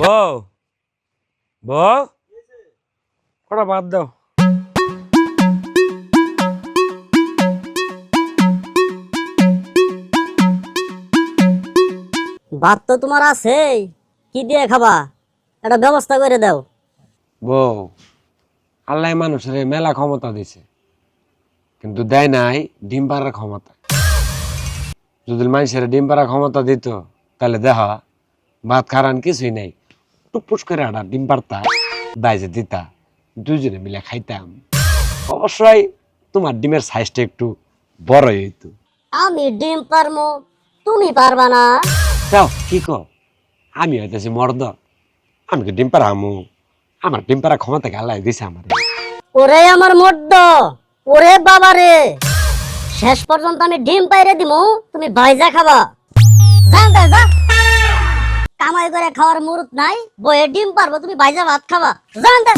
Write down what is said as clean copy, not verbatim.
বউ বউ ওটা বাদ দাও। ভাত তো তোমার আছে, কি দিয়ে খাবা? একটা ব্যবস্থা করে দাও। বউ, আল্লাহ মানুষের মেলা ক্ষমতা দিছে, কিন্তু দেয় নাই ডিম পাড়ার ক্ষমতা। যদি মানুষের ডিম পাড়ার ক্ষমতা দিত, তাহলে দেখা ভাত খারান কিছুই নাই, টুপুস করে আটা ডিম পারতা বাইজে দিতা, দুজনে মিলে খাইতাম। অবশ্যই তোমার ডিমের সাইজটা একটু বড় হইতো। আমি ডিম পারমু, তুমি পারবা না? যাও কি কো, আমি হইতেছি মর্দ, আমি কি ডিম পাড়া আমু? আমার ডিম পাড়া ক্ষমতা আল্লাহ দিছে আমার। ওরে আমার মর্দ, ওরে বাবা রে, শেষ পর্যন্ত আমি ডিম পাইরে দিমু, তুমি ভাইজা খাবা। যান দে, যা। কামাই করে খাওয়ার মুরুত নাই, বয়ে ডিম পারবো, তুমি ভাইজা ভাত খাবা। যান দে।